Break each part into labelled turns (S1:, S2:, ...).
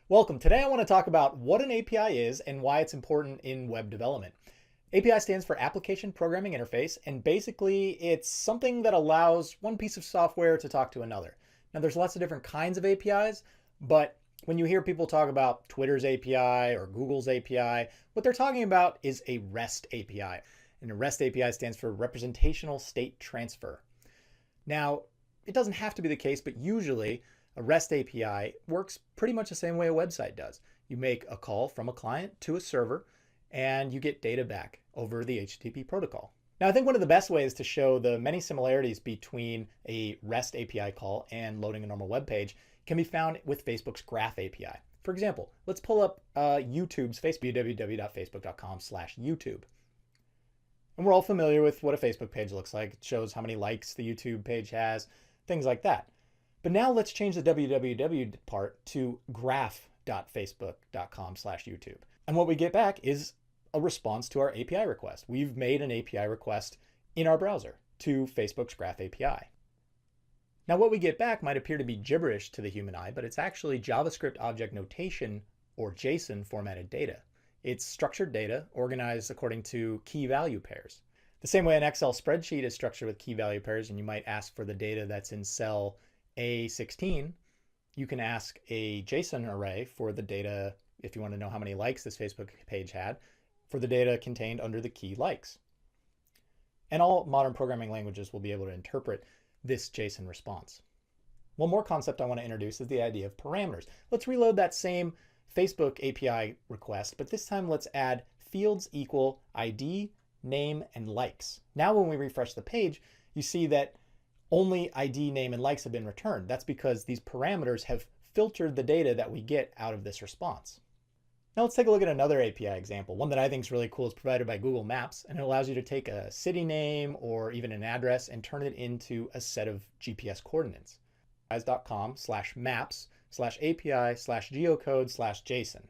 S1: Welcome. Today I want to talk about what an API is and why it's important in web development. API stands for Application Programming Interface, and basically it's something that allows one piece of software to talk to another. Now there's lots of different kinds of APIs, but when you hear people talk about Twitter's API or Google's API, what they're talking about is a REST API. And a REST API stands for Representational State Transfer. Now, it doesn't have to be the case, but usually a REST API works pretty much the same way a website does. You make a call from a client to a server and you get data back over the HTTP protocol. Now, I think one of the best ways to show the many similarities between a REST API call and loading a normal web page can be found with Facebook's Graph API. For example, let's pull up YouTube's Facebook, www.facebook.com/YouTube. And we're all familiar with what a Facebook page looks like. It shows how many likes the YouTube page has, things like that. But now let's change the www part to graph.facebook.com/YouTube. And what we get back is a response to our API request. We've made an API request in our browser to Facebook's Graph API. Now what we get back might appear to be gibberish to the human eye, but it's actually JavaScript object notation or JSON formatted data. It's structured data organized according to key value pairs. The same way an Excel spreadsheet is structured with key value pairs, and you might ask for the data that's in cell A16, you can ask a JSON array for the data, if you want to know how many likes this Facebook page had, for the data contained under the key likes. And all modern programming languages will be able to interpret this JSON response. One more concept I want to introduce is the idea of parameters. Let's reload that same Facebook API request, but this time let's add fields equal ID, name, and likes. Now when we refresh the page, you see that only ID, name, and likes have been returned. That's because these parameters have filtered the data that we get out of this response. Now let's take a look at another API example. One that I think is really cool is provided by Google Maps, and it allows you to take a city name or even an address and turn it into a set of GPS coordinates. .com/maps/API/geocode/JSON.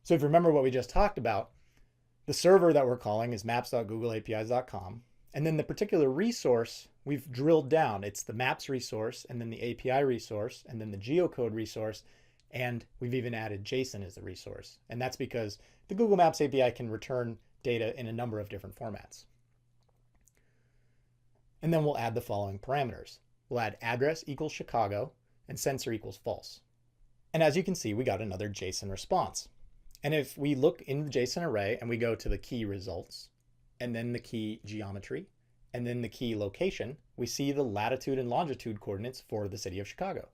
S1: So if you remember what we just talked about, the server that we're calling is maps.googleapis.com. And then the particular resource we've drilled down. It's the maps resource, and then the API resource, and then the geocode resource, and we've even added JSON as the resource. And that's because the Google Maps API can return data in a number of different formats. And then we'll add the following parameters. We'll add address equals Chicago and sensor equals false. And as you can see, we got another JSON response. And if we look in the JSON array and we go to the key results, and then the key geometry, and then the key location, we see the latitude and longitude coordinates for the city of Chicago.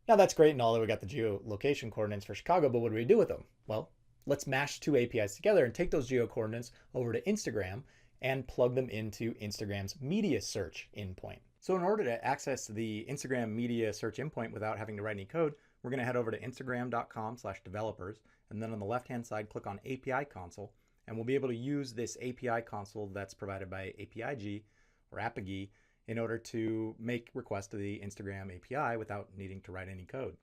S1: Now that's great and all that we got the geolocation coordinates for Chicago, but what do we do with them? Well, let's mash two APIs together and take those geo coordinates over to Instagram and plug them into Instagram's media search endpoint. So in order to access the Instagram media search endpoint without having to write any code, we're going to head over to instagram.com/developers, and then on the left-hand side, click on API console, and we'll be able to use this API console that's provided by APIG or Apigee in order to make requests to the Instagram API without needing to write any code.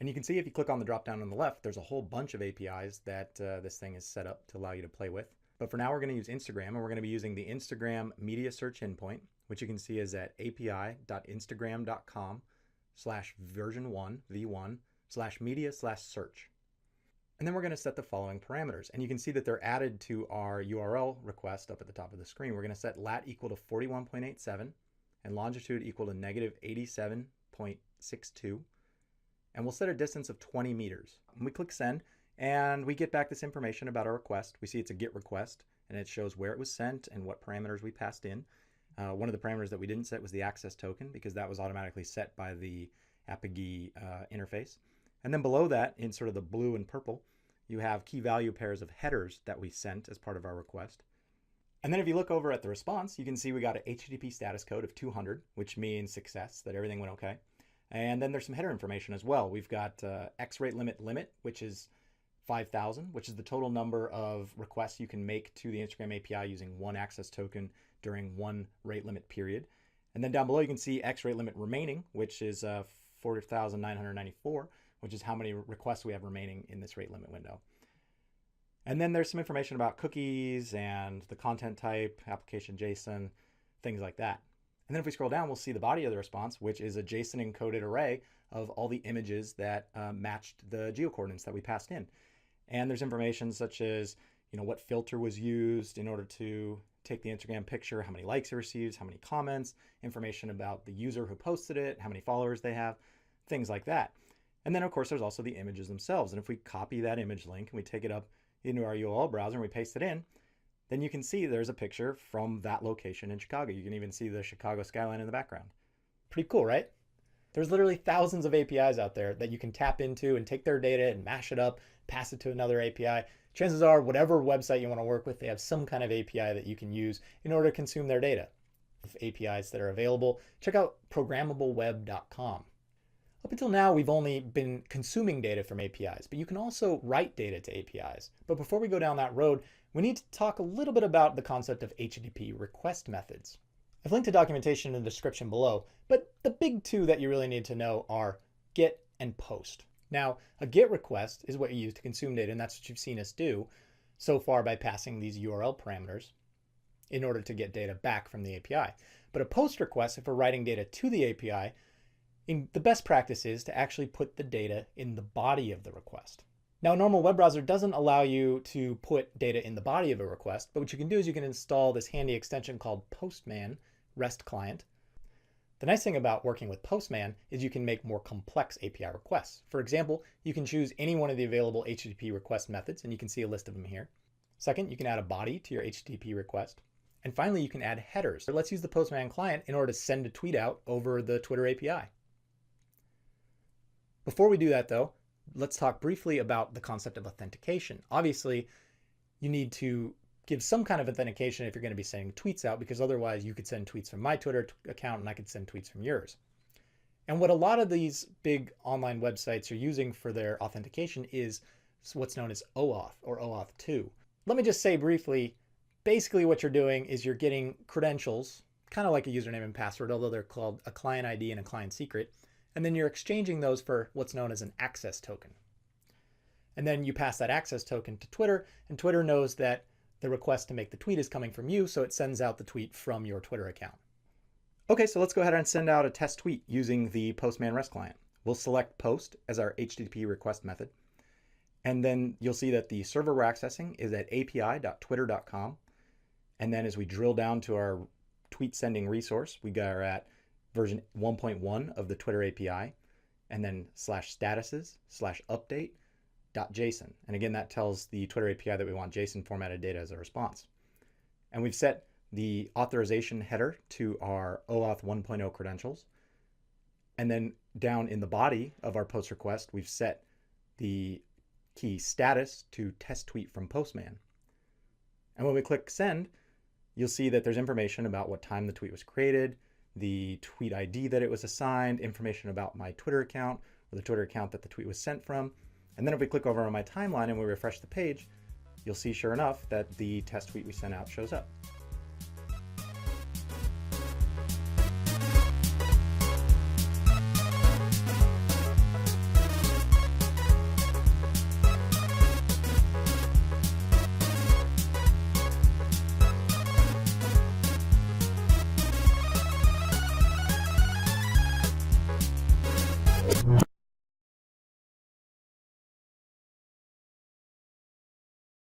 S1: And you can see if you click on the drop down on the left, there's a whole bunch of APIs that this thing is set up to allow you to play with. But for now, we're going to use Instagram, and we're going to be using the Instagram media search endpoint, which you can see is at api.instagram.com/version1, v1/media/search. And then we're going to set the following parameters. And you can see that they're added to our URL request up at the top of the screen. We're going to set lat equal to 41.87 and longitude equal to -87.62. And we'll set a distance of 20 meters. And we click send, and we get back this information about our request. We see it's a GET request, and it shows where it was sent and what parameters we passed in. One of the parameters that we didn't set was the access token, because that was automatically set by the Apigee interface. And then below that, in sort of the blue and purple, you have key value pairs of headers that we sent as part of our request. And then if you look over at the response, you can see we got an HTTP status code of 200, which means success, that everything went okay. And then there's some header information as well. We've got X rate limit, which is 5,000, which is the total number of requests you can make to the Instagram API using one access token during one rate limit period. And then down below, you can see X rate limit remaining, which is 4,994, which is how many requests we have remaining in this rate limit window. And then there's some information about cookies and the content type, application JSON, things like that. And then if we scroll down, we'll see the body of the response, which is a JSON encoded array of all the images that matched the geocoordinates that we passed in. And there's information such as, what filter was used in order to take the Instagram picture, how many likes it receives, how many comments, information about the user who posted it, how many followers they have, things like that. And then of course, there's also the images themselves. And if we copy that image link and we take it up into our URL browser and we paste it in, then you can see there's a picture from that location in Chicago. You can even see the Chicago skyline in the background. Pretty cool, right? There's literally thousands of APIs out there that you can tap into and take their data and mash it up, pass it to another API. Chances are whatever website you want to work with, they have some kind of API that you can use in order to consume their data. APIs that are available, check out programmableweb.com. Up until now, we've only been consuming data from APIs, but you can also write data to APIs. But before we go down that road, we need to talk a little bit about the concept of HTTP request methods. I've linked to documentation in the description below, but the big two that you really need to know are GET and POST. Now, a GET request is what you use to consume data, and that's what you've seen us do so far by passing these URL parameters in order to get data back from the API. But a POST request, if we're writing data to the API, the best practice is to actually put the data in the body of the request. Now, a normal web browser doesn't allow you to put data in the body of a request, but what you can do is you can install this handy extension called Postman REST client. The nice thing about working with Postman is you can make more complex API requests. For example, you can choose any one of the available HTTP request methods, and you can see a list of them here. Second, you can add a body to your HTTP request. And finally, you can add headers. So let's use the Postman client in order to send a tweet out over the Twitter API. Before we do that though, let's talk briefly about the concept of authentication. Obviously, you need to give some kind of authentication if you're going to be sending tweets out, because otherwise you could send tweets from my Twitter account and I could send tweets from yours. And what a lot of these big online websites are using for their authentication is what's known as OAuth or OAuth 2. Let me just say briefly, basically what you're doing is you're getting credentials, kind of like a username and password, although they're called a client ID and a client secret. And then you're exchanging those for what's known as an access token. And then you pass that access token to Twitter, and Twitter knows that the request to make the tweet is coming from you, so it sends out the tweet from your Twitter account. Okay, so let's go ahead and send out a test tweet using the Postman REST client. We'll select POST as our HTTP request method. And then you'll see that the server we're accessing is at api.twitter.com. And then as we drill down to our tweet sending resource, we are at version 1.1 of the Twitter API, and then /statuses/update.json. And again, that tells the Twitter API that we want JSON formatted data as a response. And we've set the authorization header to our OAuth 1.0 credentials. And then down in the body of our post request, we've set the key status to test tweet from Postman. And when we click send, you'll see that there's information about what time the tweet was created, the tweet ID that it was assigned, information about my Twitter account or the Twitter account that the tweet was sent from. And then if we click over on my timeline and we refresh the page, you'll see sure enough that the test tweet we sent out shows up.